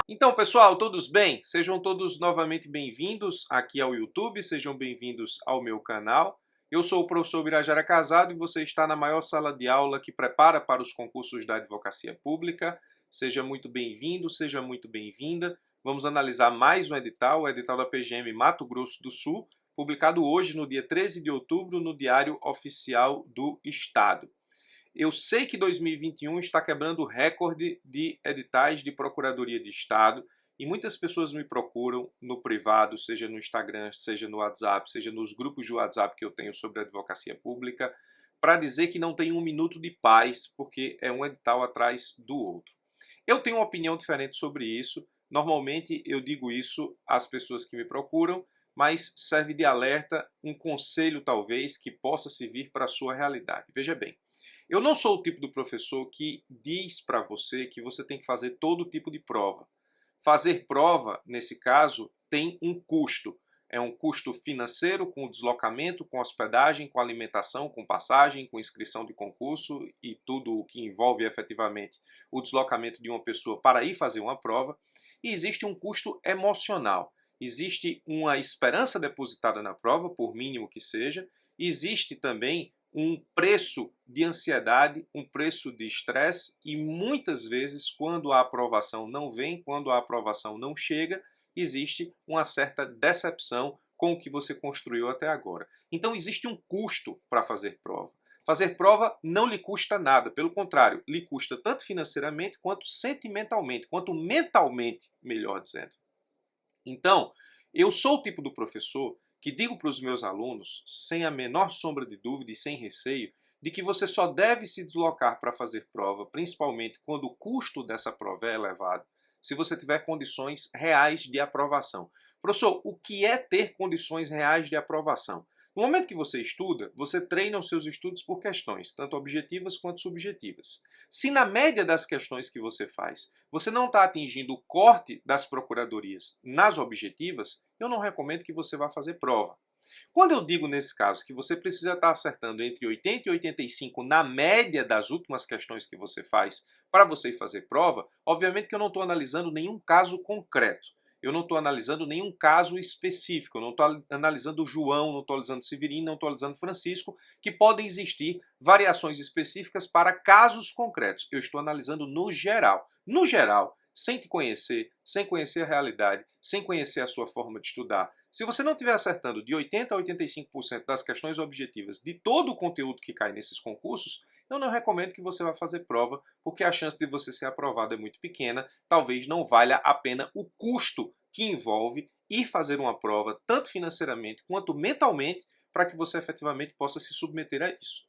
Então, pessoal, todos bem? Sejam todos novamente bem-vindos aqui ao YouTube, sejam bem-vindos ao meu canal. Eu sou o professor Birajara Casado e você está na maior sala de aula que prepara para os concursos da advocacia pública. Seja muito bem-vindo, seja muito bem-vinda. Vamos analisar mais um edital, o edital da PGM Mato Grosso do Sul, publicado hoje, no dia 13 de outubro, no Diário Oficial do Estado. Eu sei que 2021 está quebrando o recorde de editais de Procuradoria de Estado e muitas pessoas me procuram no privado, seja no Instagram, seja no WhatsApp, seja nos grupos de WhatsApp que eu tenho sobre advocacia pública, para dizer que não tem um minuto de paz, porque é um edital atrás do outro. Eu tenho uma opinião diferente sobre isso. Normalmente eu digo isso às pessoas que me procuram, mas serve de alerta, um conselho talvez que possa servir para a sua realidade. Veja bem. Eu não sou o tipo do professor que diz para você que você tem que fazer todo tipo de prova. Fazer prova, nesse caso, tem um custo. É um custo financeiro, com deslocamento, com hospedagem, com alimentação, com passagem, com inscrição de concurso e tudo o que envolve efetivamente o deslocamento de uma pessoa para ir fazer uma prova. E existe um custo emocional. Existe uma esperança depositada na prova, por mínimo que seja. Existe também um preço de ansiedade, um preço de estresse e muitas vezes quando a aprovação não vem, quando a aprovação não chega, existe uma certa decepção com o que você construiu até agora. Então existe um custo para fazer prova. Fazer prova não lhe custa nada, pelo contrário, lhe custa tanto financeiramente quanto sentimentalmente, quanto mentalmente, melhor dizendo. Então, eu sou o tipo do professor que digo para os meus alunos, sem a menor sombra de dúvida e sem receio, de que você só deve se deslocar para fazer prova, principalmente quando o custo dessa prova é elevado, se você tiver condições reais de aprovação. Professor, o que é ter condições reais de aprovação? No momento que você estuda, você treina os seus estudos por questões, tanto objetivas quanto subjetivas. Se na média das questões que você faz, você não está atingindo o corte das procuradorias nas objetivas, eu não recomendo que você vá fazer prova. Quando eu digo nesse caso que você precisa estar acertando entre 80 e 85 na média das últimas questões que você faz para você ir fazer prova, obviamente que eu não estou analisando nenhum caso concreto. Eu não estou analisando nenhum caso específico, eu não estou analisando João, não estou analisando Severino, não estou analisando Francisco, que podem existir variações específicas para casos concretos. Eu estou analisando no geral. No geral, sem te conhecer, sem conhecer a realidade, sem conhecer a sua forma de estudar. Se você não estiver acertando de 80% a 85% das questões objetivas de todo o conteúdo que cai nesses concursos, eu não recomendo que você vá fazer prova, porque a chance de você ser aprovado é muito pequena, talvez não valha a pena o custo que envolve ir fazer uma prova, tanto financeiramente quanto mentalmente, para que você efetivamente possa se submeter a isso.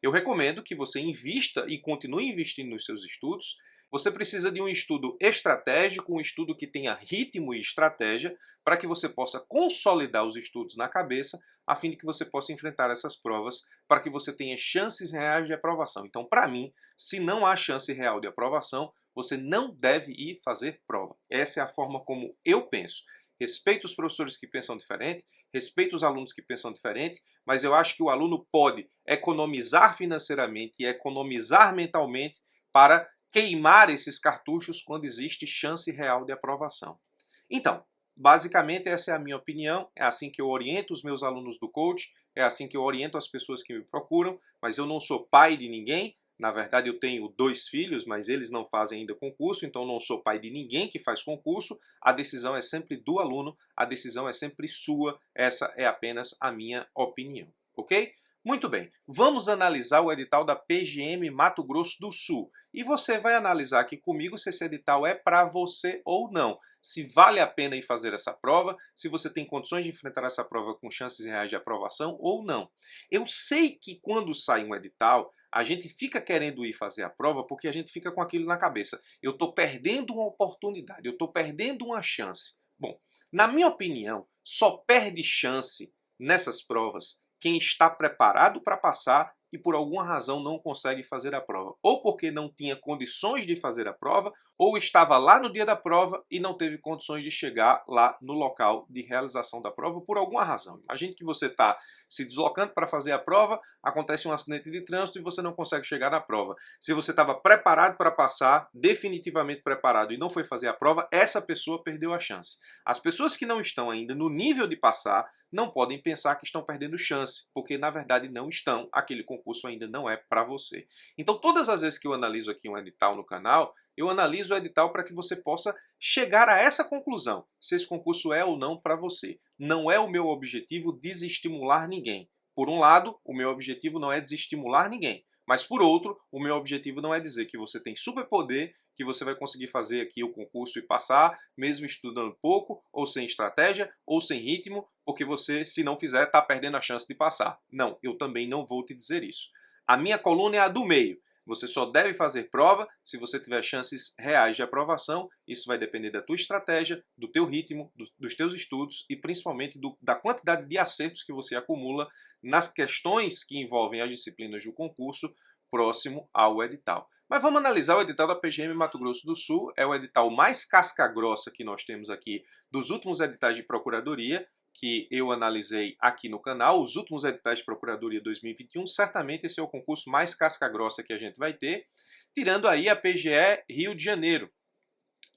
Eu recomendo que você invista e continue investindo nos seus estudos. Você precisa de um estudo estratégico, um estudo que tenha ritmo e estratégia, para que você possa consolidar os estudos na cabeça, a fim de que você possa enfrentar essas provas, para que você tenha chances reais de aprovação. Então, para mim, se não há chance real de aprovação, você não deve ir fazer prova. Essa é a forma como eu penso. Respeito os professores que pensam diferente, respeito os alunos que pensam diferente, mas eu acho que o aluno pode economizar financeiramente e economizar mentalmente para queimar esses cartuchos quando existe chance real de aprovação. Então, basicamente essa é a minha opinião, é assim que eu oriento os meus alunos do coach, é assim que eu oriento as pessoas que me procuram, mas eu não sou pai de ninguém. Na verdade, eu tenho 2 filhos, mas eles não fazem ainda concurso, então não sou pai de ninguém que faz concurso. A decisão é sempre do aluno, a decisão é sempre sua. Essa é apenas a minha opinião, ok? Muito bem, vamos analisar o edital da PGM Mato Grosso do Sul. E você vai analisar aqui comigo se esse edital é para você ou não. Se vale a pena ir fazer essa prova, se você tem condições de enfrentar essa prova com chances reais de aprovação ou não. Eu sei que quando sai um edital, a gente fica querendo ir fazer a prova porque a gente fica com aquilo na cabeça. Eu estou perdendo uma oportunidade, eu estou perdendo uma chance. Bom, na minha opinião, só perde chance nessas provas quem está preparado para passar e por alguma razão não consegue fazer a prova. Ou porque não tinha condições de fazer a prova, ou estava lá no dia da prova e não teve condições de chegar lá no local de realização da prova por alguma razão. Imagine que você está se deslocando para fazer a prova, acontece um acidente de trânsito e você não consegue chegar na prova. Se você estava preparado para passar, definitivamente preparado, e não foi fazer a prova, essa pessoa perdeu a chance. As pessoas que não estão ainda no nível de passar não podem pensar que estão perdendo chance, porque na verdade não estão, aquele concurso ainda não é para você. Então todas as vezes que eu analiso aqui um edital no canal, eu analiso o edital para que você possa chegar a essa conclusão, se esse concurso é ou não para você. Não é o meu objetivo desestimular ninguém. Por um lado, o meu objetivo não é desestimular ninguém. Mas, por outro, o meu objetivo não é dizer que você tem superpoder, que você vai conseguir fazer aqui o concurso e passar, mesmo estudando pouco, ou sem estratégia, ou sem ritmo, porque você, se não fizer, está perdendo a chance de passar. Não, eu também não vou te dizer isso. A minha coluna é a do meio. Você só deve fazer prova se você tiver chances reais de aprovação. Isso vai depender da tua estratégia, do teu ritmo, dos teus estudos e principalmente da quantidade de acertos que você acumula nas questões que envolvem as disciplinas do concurso próximo ao edital. Mas vamos analisar o edital da PGM Mato Grosso do Sul. É o edital mais casca-grossa que nós temos aqui dos últimos editais de procuradoria, que eu analisei aqui no canal, os últimos editais de Procuradoria 2021, certamente esse é o concurso mais casca-grossa que a gente vai ter, tirando aí a PGE Rio de Janeiro.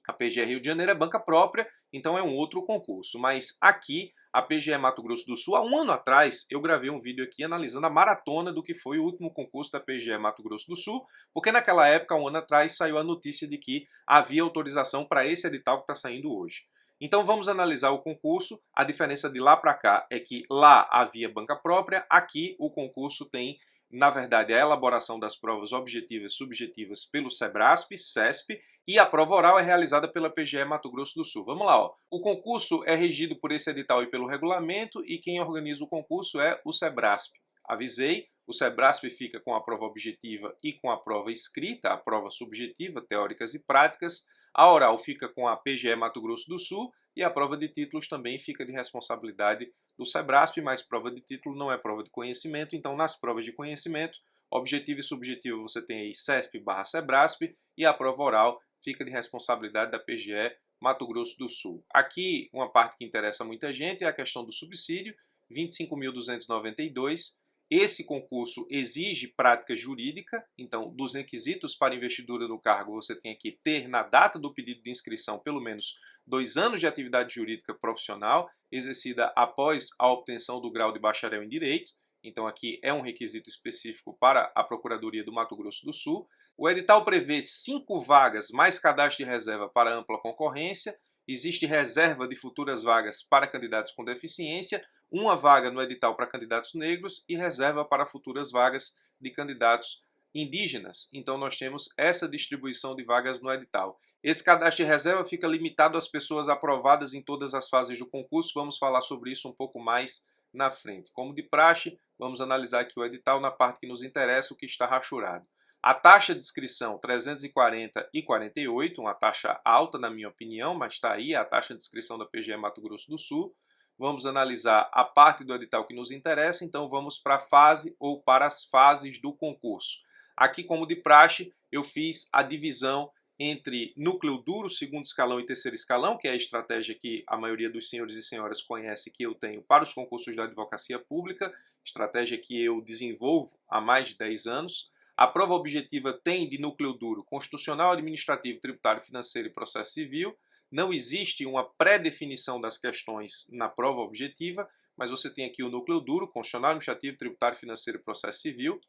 A PGE Rio de Janeiro é banca própria, então é um outro concurso, mas aqui a PGE Mato Grosso do Sul, há um ano atrás, eu gravei um vídeo aqui analisando a maratona do que foi o último concurso da PGE Mato Grosso do Sul, porque naquela época, um ano atrás, saiu a notícia de que havia autorização para esse edital que está saindo hoje. Então vamos analisar o concurso. A diferença de lá para cá é que lá havia banca própria, aqui o concurso tem, na verdade, a elaboração das provas objetivas e subjetivas pelo SEBRASP, CESP, e a prova oral é realizada pela PGE Mato Grosso do Sul. Vamos lá, ó. O concurso é regido por esse edital e pelo regulamento, e quem organiza o concurso é o SEBRASP. Avisei, o SEBRASP fica com a prova objetiva e com a prova escrita, a prova subjetiva, teóricas e práticas. A oral fica com a PGE Mato Grosso do Sul e a prova de títulos também fica de responsabilidade do SEBRASP, mas prova de título não é prova de conhecimento, então nas provas de conhecimento, objetivo e subjetivo você tem aí CESP/SEBRASP e a prova oral fica de responsabilidade da PGE Mato Grosso do Sul. Aqui uma parte que interessa muita gente é a questão do subsídio, 25.292. Esse concurso exige prática jurídica, então dos requisitos para investidura no cargo você tem que ter na data do pedido de inscrição pelo menos 2 anos de atividade jurídica profissional exercida após a obtenção do grau de bacharel em Direito, então aqui é um requisito específico para a Procuradoria do Mato Grosso do Sul. O edital prevê 5 vagas mais cadastro de reserva para ampla concorrência, existe reserva de futuras vagas para candidatos com deficiência, uma vaga no edital para candidatos negros e reserva para futuras vagas de candidatos indígenas. Então nós temos essa distribuição de vagas no edital. Esse cadastro de reserva fica limitado às pessoas aprovadas em todas as fases do concurso. Vamos falar sobre isso um pouco mais na frente. Como de praxe, vamos analisar aqui o edital na parte que nos interessa, o que está rachurado. A taxa de inscrição 340 e 48, uma taxa alta na minha opinião, mas está aí a taxa de inscrição da PGE Mato Grosso do Sul. Vamos analisar a parte do edital que nos interessa, então vamos para a fase ou para as fases do concurso. Aqui, como de praxe, eu fiz a divisão entre núcleo duro, segundo escalão e terceiro escalão, que é a estratégia que a maioria dos senhores e senhoras conhece que eu tenho para os concursos da advocacia pública, estratégia que eu desenvolvo há mais de 10 anos. A prova objetiva tem de núcleo duro constitucional, administrativo, tributário, financeiro e processo civil. Não existe uma pré-definição das questões na prova objetiva, mas você tem aqui o núcleo duro, constitucional, administrativo, tributário, financeiro e processo civil.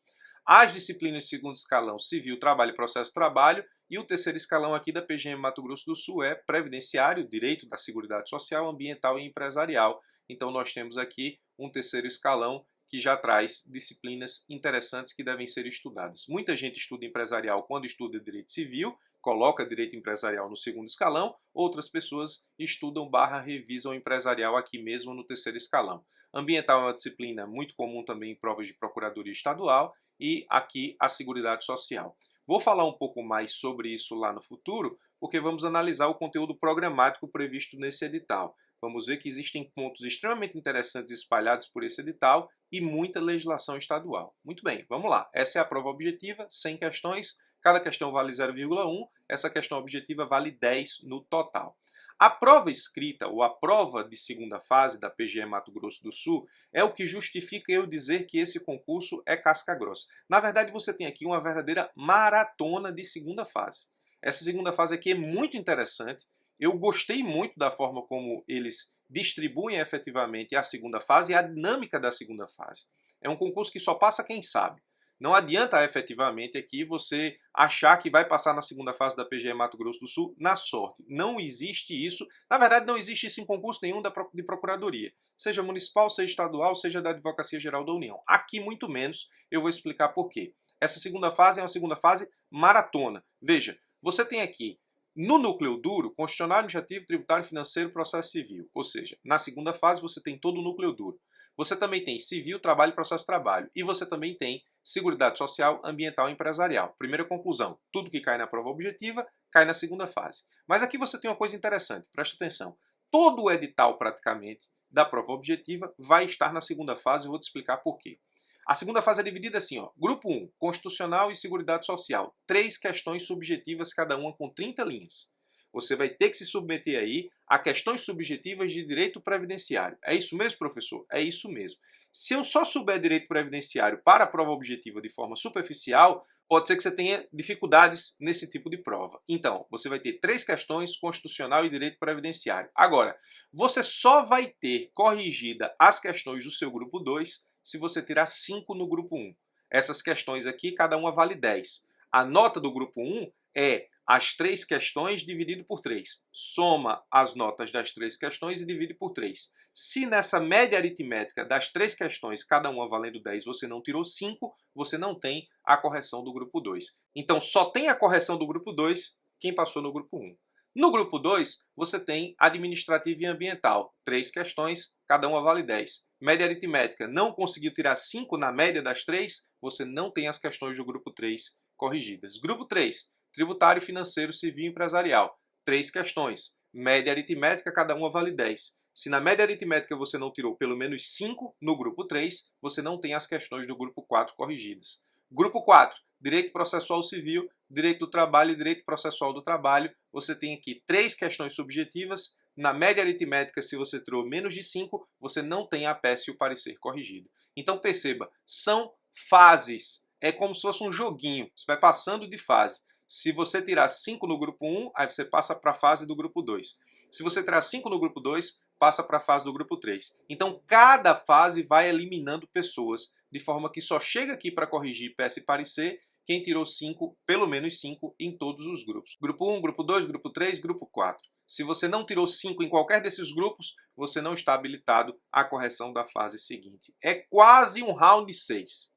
As disciplinas de segundo escalão, civil, trabalho e processo de trabalho. E o terceiro escalão aqui da PGM Mato Grosso do Sul é previdenciário, direito da seguridade social, ambiental e empresarial. Então nós temos aqui um terceiro escalão que já traz disciplinas interessantes que devem ser estudadas. Muita gente estuda empresarial quando estuda direito civil, coloca direito empresarial no segundo escalão, outras pessoas estudam / revisam empresarial aqui mesmo no terceiro escalão. Ambiental é uma disciplina muito comum também em provas de procuradoria estadual e aqui a seguridade social. Vou falar um pouco mais sobre isso lá no futuro, porque vamos analisar o conteúdo programático previsto nesse edital. Vamos ver que existem pontos extremamente interessantes espalhados por esse edital e muita legislação estadual. Muito bem, vamos lá. Essa é a prova objetiva, 100 questões, cada questão vale 0,1, essa questão objetiva vale 10 no total. A prova escrita, ou a prova de segunda fase da PGE Mato Grosso do Sul, é o que justifica eu dizer que esse concurso é casca grossa. Na verdade, você tem aqui uma verdadeira maratona de segunda fase. Essa segunda fase aqui é muito interessante. Eu gostei muito da forma como eles distribuem efetivamente a segunda fase e a dinâmica da segunda fase. É um concurso que só passa quem sabe. Não adianta efetivamente aqui você achar que vai passar na segunda fase da PGE Mato Grosso do Sul na sorte. Não existe isso. Na verdade, não existe isso em concurso nenhum de procuradoria. Seja municipal, seja estadual, seja da Advocacia Geral da União. Aqui, muito menos, eu vou explicar por quê. Essa segunda fase é uma segunda fase maratona. Veja, você tem aqui no núcleo duro, constitucional, administrativo, tributário, financeiro, processo civil. Ou seja, na segunda fase você tem todo o núcleo duro. Você também tem civil, trabalho e processo de trabalho. E você também tem seguridade social, ambiental e empresarial. Primeira conclusão, tudo que cai na prova objetiva cai na segunda fase. Mas aqui você tem uma coisa interessante, preste atenção. Todo o edital, praticamente, da prova objetiva vai estar na segunda fase, eu vou te explicar por quê. A segunda fase é dividida assim, ó. Grupo 1, Constitucional e Seguridade Social. 3 questões subjetivas, cada uma com 30 linhas. Você vai ter que se submeter aí a questões subjetivas de direito previdenciário. É isso mesmo, professor? É isso mesmo. Se eu só souber direito previdenciário para a prova objetiva de forma superficial, pode ser que você tenha dificuldades nesse tipo de prova. Então, você vai ter 3 questões, constitucional e direito previdenciário. Agora, você só vai ter corrigida as questões do seu grupo 2 se você tirar 5 no grupo 1. Essas questões aqui, cada uma vale 10. A nota do grupo 1 é as 3 questões dividido por 3. Soma as notas das 3 questões e divide por 3. Se nessa média aritmética das 3 questões, cada uma valendo 10, você não tirou 5, você não tem a correção do grupo 2. Então só tem a correção do grupo 2 quem passou no grupo 1. No grupo 2, você tem administrativo e ambiental. 3 questões, cada uma vale 10. Média aritmética, não conseguiu tirar 5 na média das 3, você não tem as questões do grupo 3 corrigidas. Grupo 3, tributário, financeiro, civil e empresarial. 3 questões, média aritmética, cada uma vale 10. Se na média aritmética você não tirou pelo menos 5 no grupo 3, você não tem as questões do grupo 4 corrigidas. Grupo 4, direito processual civil, direito do trabalho e direito processual do trabalho. Você tem aqui 3 questões subjetivas. Na média aritmética, se você tirou menos de 5, você não tem a peça e o parecer corrigido. Então perceba, são fases. É como se fosse um joguinho. Você vai passando de fase. Se você tirar 5 no grupo 1, aí você passa para a fase do grupo 2. Se você tirar 5 no grupo 2, passa para a fase do grupo 3. Então cada fase vai eliminando pessoas, de forma que só chega aqui para corrigir peça e parecer quem tirou 5, pelo menos 5, em todos os grupos. Grupo 1, grupo 2, grupo 3, grupo 4. Se você não tirou 5 em qualquer desses grupos, você não está habilitado à correção da fase seguinte. É quase um round 6.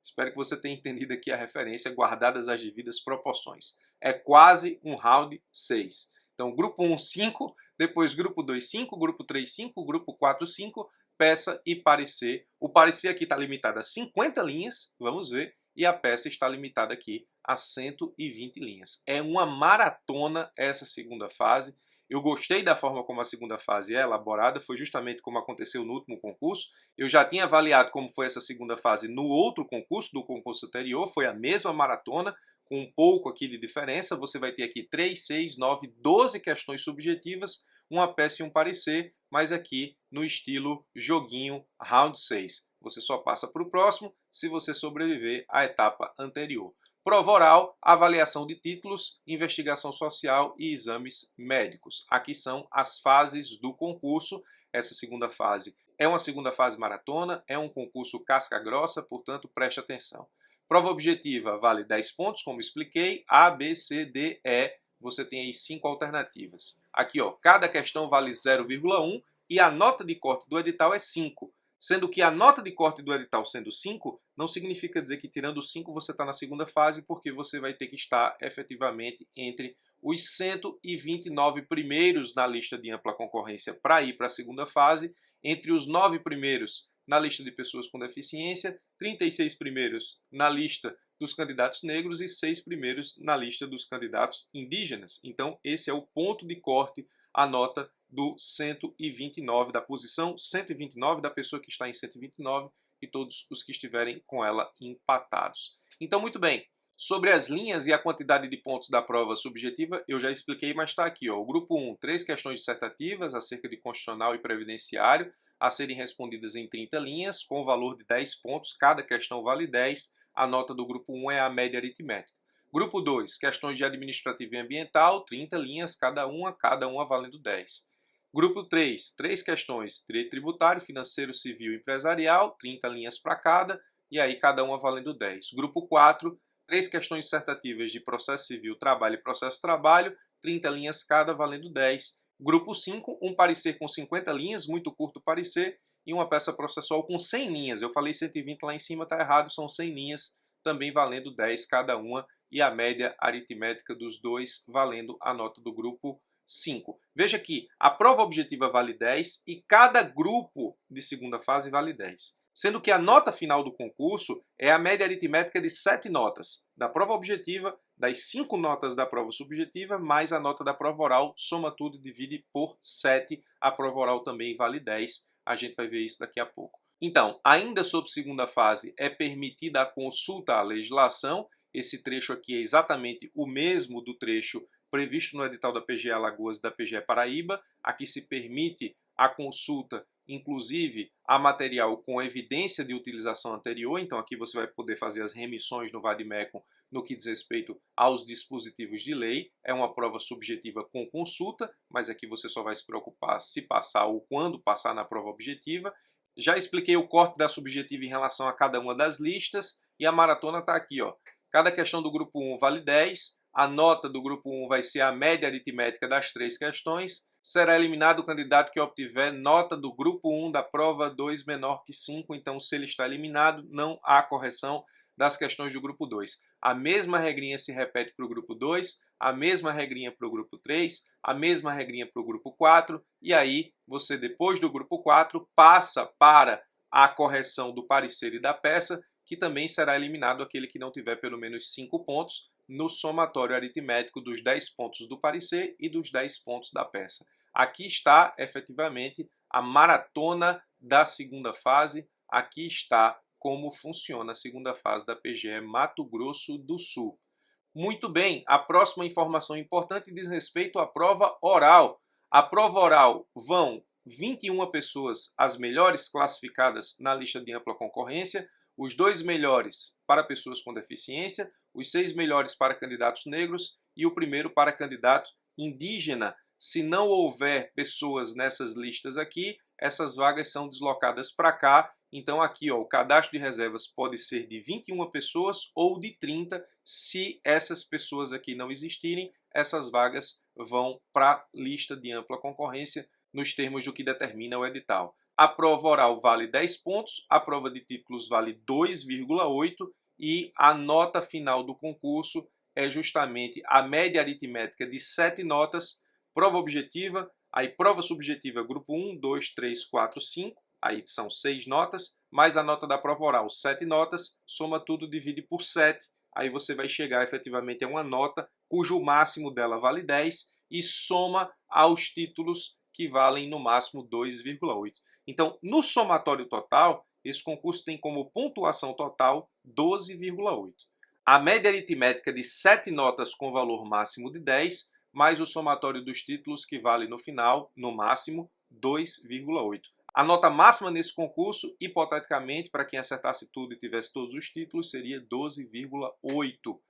Espero que você tenha entendido aqui a referência, guardadas as devidas proporções. É quase um round 6. Então, grupo 1, 5, depois grupo 2, 5, grupo 3, 5, grupo 4, 5, peça e parecer. O parecer aqui está limitado a 50 linhas, vamos ver, e a peça está limitada aqui a 120 linhas. É uma maratona essa segunda fase. Eu gostei da forma como a segunda fase é elaborada, foi justamente como aconteceu no último concurso. Eu já tinha avaliado como foi essa segunda fase no outro concurso, do concurso anterior, foi a mesma maratona, com um pouco aqui de diferença. Você vai ter aqui 3, 6, 9, 12 questões subjetivas, uma peça e um parecer, mas aqui no estilo joguinho round 6. Você só passa para o próximo se você sobreviver à etapa anterior. Prova oral, avaliação de títulos, investigação social e exames médicos. Aqui são as fases do concurso. Essa segunda fase é uma segunda fase maratona, é um concurso casca grossa, portanto preste atenção. Prova objetiva vale 10 pontos, como expliquei, A, B, C, D, E. Você tem aí 5 alternativas. Aqui, ó, cada questão vale 0,1 e a nota de corte do edital é 5. Sendo que a nota de corte do edital sendo 5, não significa dizer que tirando 5 você está na segunda fase, porque você vai ter que estar efetivamente entre os 129 primeiros na lista de ampla concorrência para ir para a segunda fase, entre os 9 primeiros na lista de pessoas com deficiência, 36 primeiros na lista dos candidatos negros e 6 primeiros na lista dos candidatos indígenas. Então, esse é o ponto de corte, a nota do 129, da posição 129 da pessoa que está em 129 e todos os que estiverem com ela empatados. Então, muito bem. Sobre as linhas e a quantidade de pontos da prova subjetiva, eu já expliquei, mas está aqui. Ó. O grupo 1, 3 questões dissertativas acerca de constitucional e previdenciário, a serem respondidas em 30 linhas, com o valor de 10 pontos, cada questão vale 10. A nota do grupo 1 é a média aritmética. Grupo 2, questões de administrativo e ambiental, 30 linhas, cada uma valendo 10. Grupo 3, 3 questões, direito tributário, financeiro, civil e empresarial, 30 linhas para cada, e aí cada uma valendo 10. Grupo 4, 3 questões dissertativas de processo civil, trabalho e processo trabalho, 30 linhas cada, valendo 10. Grupo 5, um parecer com 50 linhas, muito curto parecer, e uma peça processual com 100 linhas. Eu falei 120 lá em cima, está errado, são 100 linhas, também valendo 10 cada uma, e a média aritmética dos dois valendo a nota do grupo 5. Veja que a prova objetiva vale 10 e cada grupo de segunda fase vale 10. Sendo que a nota final do concurso é a média aritmética de 7 notas da prova objetiva, das 5 notas da prova subjetiva, mais a nota da prova oral, soma tudo e divide por 7. A prova oral também vale 10. A gente vai ver isso daqui a pouco. Então, ainda sob segunda fase, é permitida a consulta à legislação. Esse trecho aqui é exatamente o mesmo do trecho previsto no edital da PGE Alagoas e da PGE Paraíba. Aqui se permite a consulta, inclusive, a material com evidência de utilização anterior. Então, aqui você vai poder fazer as remissões no Vademecum no que diz respeito aos dispositivos de lei. É uma prova subjetiva com consulta, mas aqui você só vai se preocupar se passar ou quando passar na prova objetiva. Já expliquei o corte da subjetiva em relação a cada uma das listas e a maratona está aqui, ó. Cada questão do grupo 1 vale 10, a nota do grupo 1 vai ser a média aritmética das 3 questões, será eliminado o candidato que obtiver nota do grupo 1 da prova 2 menor que 5, então se ele está eliminado, não há correção das questões do grupo 2. A mesma regrinha se repete para o grupo 2, a mesma regrinha para o grupo 3, a mesma regrinha para o grupo 4, e aí você, depois do grupo 4, passa para a correção do parecer e da peça, que também será eliminado aquele que não tiver pelo menos 5 pontos no somatório aritmético dos 10 pontos do parecer e dos 10 pontos da peça. Aqui está, efetivamente, a maratona da segunda fase. Aqui está como funciona a segunda fase da PGE Mato Grosso do Sul. Muito bem, a próxima informação importante diz respeito à prova oral. A prova oral vão 21 pessoas, as melhores classificadas na lista de ampla concorrência, os 2 melhores para pessoas com deficiência, os 6 melhores para candidatos negros e o primeiro para candidato indígena. Se não houver pessoas nessas listas aqui, essas vagas são deslocadas para cá. Então aqui, ó, o cadastro de reservas pode ser de 21 pessoas ou de 30. Se essas pessoas aqui não existirem, essas vagas vão para a lista de ampla concorrência nos termos do que determina o edital. A prova oral vale 10 pontos, a prova de títulos vale 2,8 e a nota final do concurso é justamente a média aritmética de 7 notas, prova objetiva, aí prova subjetiva grupo 1, 2, 3, 4, 5, aí são 6 notas, mais a nota da prova oral, 7 notas, soma tudo, divide por 7, aí você vai chegar efetivamente a uma nota cujo máximo dela vale 10 e soma aos títulos que valem no máximo 2,8. Então, no somatório total, esse concurso tem como pontuação total 12,8. A média aritmética de 7 notas com valor máximo de 10, mais o somatório dos títulos que vale no final, no máximo, 2,8. A nota máxima nesse concurso, hipoteticamente, para quem acertasse tudo e tivesse todos os títulos, seria 12,8.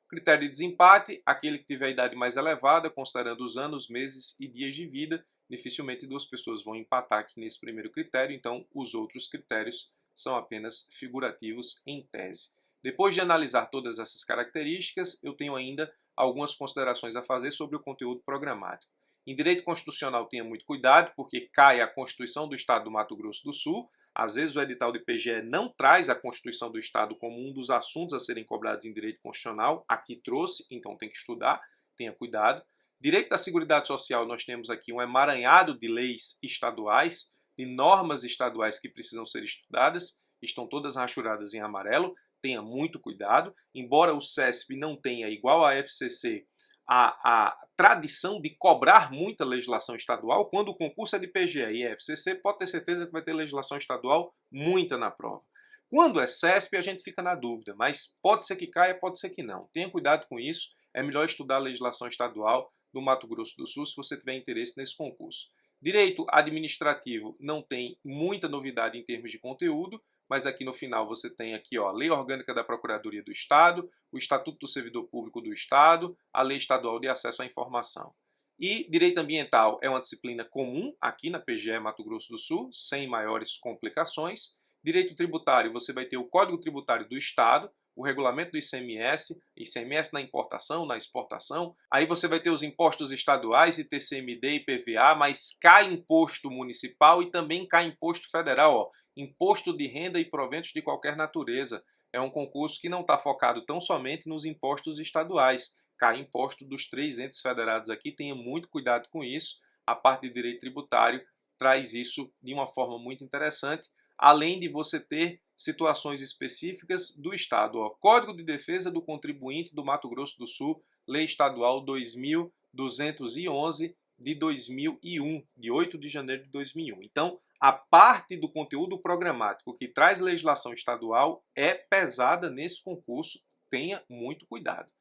Critério de desempate, aquele que tiver a idade mais elevada, considerando os anos, meses e dias de vida. Dificilmente 2 pessoas vão empatar aqui nesse primeiro critério, então os outros critérios são apenas figurativos em tese. Depois de analisar todas essas características, eu tenho ainda algumas considerações a fazer sobre o conteúdo programático. Em direito constitucional, tenha muito cuidado, porque cai a Constituição do Estado do Mato Grosso do Sul. Às vezes o edital de PGE não traz a Constituição do Estado como um dos assuntos a serem cobrados em direito constitucional. Aqui trouxe, então tem que estudar, tenha cuidado. Direito da Seguridade Social, nós temos aqui um emaranhado de leis estaduais, de normas estaduais que precisam ser estudadas, estão todas rachuradas em amarelo. tenha muito cuidado. Embora o CESP não tenha, igual a FCC, a tradição de cobrar muita legislação estadual, quando o concurso é de PGE e FCC, pode ter certeza que vai ter legislação estadual muita na prova. Quando é CESP, a gente fica na dúvida, mas pode ser que caia, pode ser que não. Tenha cuidado com isso, é melhor estudar a legislação estadual do Mato Grosso do Sul se você tiver interesse nesse concurso. Direito administrativo não tem muita novidade em termos de conteúdo, mas aqui no final você tem aqui, ó, a Lei Orgânica da Procuradoria do Estado, o Estatuto do Servidor Público do Estado, a Lei Estadual de Acesso à Informação. E Direito Ambiental é uma disciplina comum aqui na PGE Mato Grosso do Sul, sem maiores complicações. Direito Tributário, você vai ter o Código Tributário do Estado, o regulamento do ICMS, ICMS na importação, na exportação. Aí você vai ter os impostos estaduais, ITCMD e IPVA, mas cai imposto municipal e também cai imposto federal, ó, imposto de renda e proventos de qualquer natureza. É um concurso que não está focado tão somente nos impostos estaduais. Cai imposto dos 3 entes federados aqui, tenha muito cuidado com isso. A parte de direito tributário traz isso de uma forma muito interessante, além de você ter situações específicas do Estado. Ó, Código de Defesa do Contribuinte do Mato Grosso do Sul, Lei Estadual 2211 de 2001, de 8 de janeiro de 2001. Então, a parte do conteúdo programático que traz legislação estadual é pesada nesse concurso, tenha muito cuidado.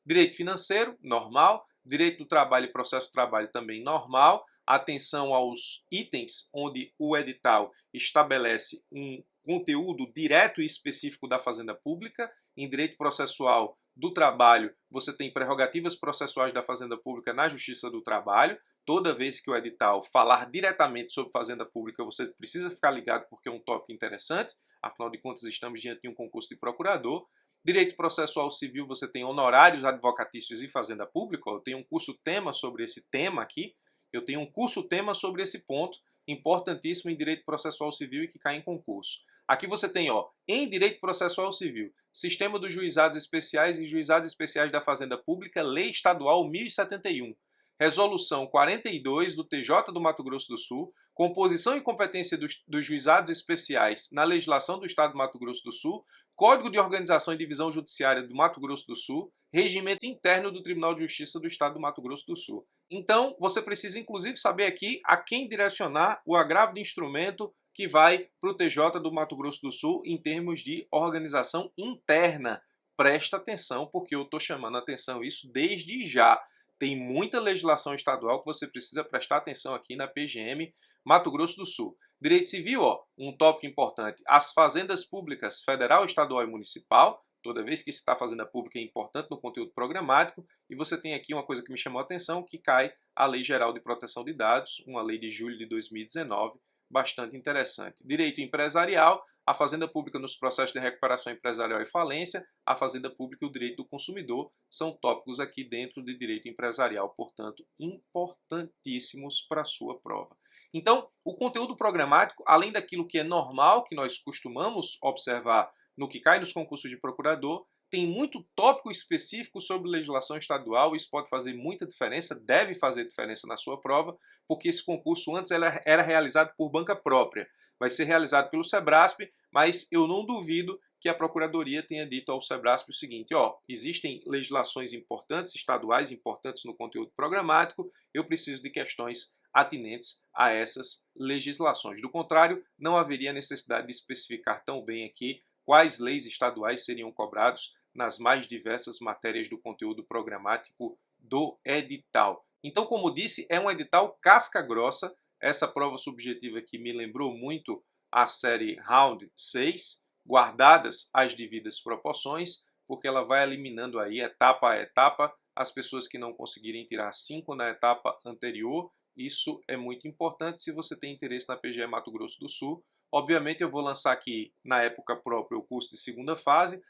Direito financeiro, normal. Direito do trabalho e processo de trabalho, também normal. Atenção aos itens onde o edital estabelece um conteúdo direto e específico da Fazenda Pública. Em direito processual do trabalho, você tem prerrogativas processuais da Fazenda Pública na Justiça do Trabalho. Toda vez que o edital falar diretamente sobre Fazenda Pública, você precisa ficar ligado porque é um tópico interessante. Afinal de contas, estamos diante de um concurso de procurador. Direito processual civil, você tem honorários advocatícios e Fazenda Pública. Eu tenho um curso tema sobre esse tema aqui. Eu tenho um curso tema sobre esse ponto, importantíssimo em direito processual civil e que cai em concurso. Aqui você tem, ó, em direito processual civil, Sistema dos Juizados Especiais e Juizados Especiais da Fazenda Pública, Lei Estadual 1071. Resolução 42 do TJ do Mato Grosso do Sul, composição e competência dos juizados especiais na legislação do Estado do Mato Grosso do Sul, Código de Organização e Divisão Judiciária do Mato Grosso do Sul, regimento interno do Tribunal de Justiça do Estado do Mato Grosso do Sul. Então, você precisa inclusive saber aqui a quem direcionar o agravo de instrumento que vai para o TJ do Mato Grosso do Sul em termos de organização interna. Presta atenção, porque eu estou chamando a atenção isso desde já. Tem muita legislação estadual que você precisa prestar atenção aqui na PGM Mato Grosso do Sul. Direito civil, ó, um tópico importante. As fazendas públicas federal, estadual e municipal. Toda vez que se está fazenda pública é importante no conteúdo programático. E você tem aqui uma coisa que me chamou a atenção, que cai a Lei Geral de Proteção de Dados, uma lei de julho de 2019, bastante interessante. Direito empresarial, a fazenda pública nos processos de recuperação empresarial e falência, a fazenda pública e o direito do consumidor são tópicos aqui dentro de direito empresarial, portanto, importantíssimos para a sua prova. Então, o conteúdo programático, além daquilo que é normal, que nós costumamos observar no que cai nos concursos de procurador, tem muito tópico específico sobre legislação estadual. Isso pode fazer muita diferença, deve fazer diferença na sua prova, porque esse concurso antes era realizado por banca própria. Vai ser realizado pelo Sebrasp, mas eu não duvido que a Procuradoria tenha dito ao Sebrasp o seguinte, ó, existem legislações importantes, estaduais importantes no conteúdo programático, eu preciso de questões atinentes a essas legislações. Do contrário, não haveria necessidade de especificar tão bem aqui quais leis estaduais seriam cobrados nas mais diversas matérias do conteúdo programático do edital. Então, como disse, é um edital casca grossa. Essa prova subjetiva aqui me lembrou muito a série Round 6, guardadas as devidas proporções, porque ela vai eliminando aí etapa a etapa as pessoas que não conseguirem tirar 5 na etapa anterior. Isso é muito importante se você tem interesse na PGE Mato Grosso do Sul. Obviamente eu vou lançar aqui na época própria o curso de segunda fase.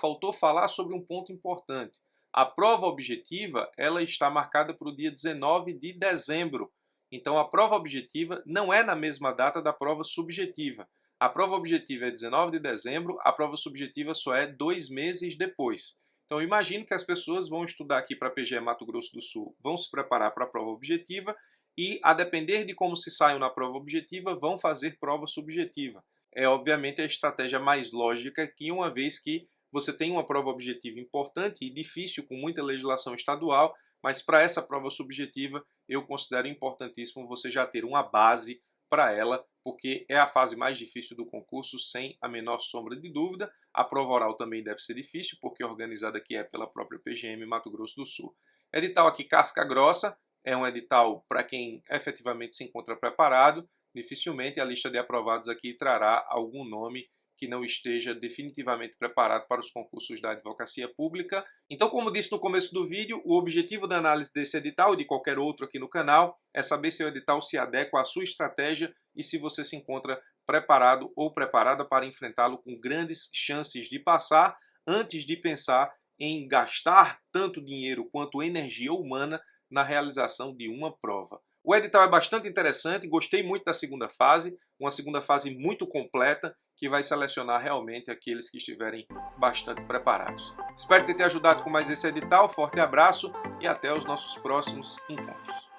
Faltou falar sobre um ponto importante. A prova objetiva ela está marcada para o dia 19 de dezembro. Então a prova objetiva não é na mesma data da prova subjetiva. A prova objetiva é 19 de dezembro, a prova subjetiva só é 2 meses depois. Então eu imagino que as pessoas vão estudar aqui para a PGE Mato Grosso do Sul, vão se preparar para a prova objetiva e, a depender de como se saiam na prova objetiva, vão fazer prova subjetiva. É obviamente a estratégia mais lógica aqui, uma vez que você tem uma prova objetiva importante e difícil, com muita legislação estadual, mas para essa prova subjetiva eu considero importantíssimo você já ter uma base para ela, porque é a fase mais difícil do concurso, sem a menor sombra de dúvida. A prova oral também deve ser difícil, porque organizada aqui é pela própria PGM Mato Grosso do Sul. Edital aqui casca grossa, é um edital para quem efetivamente se encontra preparado. Dificilmente a lista de aprovados aqui trará algum nome que não esteja definitivamente preparado para os concursos da advocacia pública. Então, como disse no começo do vídeo, o objetivo da análise desse edital e de qualquer outro aqui no canal é saber se o edital se adequa à sua estratégia e se você se encontra preparado ou preparada para enfrentá-lo com grandes chances de passar, antes de pensar em gastar tanto dinheiro quanto energia humana na realização de uma prova. O edital é bastante interessante, gostei muito da segunda fase, uma segunda fase muito completa, que vai selecionar realmente aqueles que estiverem bastante preparados. Espero ter te ajudado com mais esse edital, forte abraço e até os nossos próximos encontros.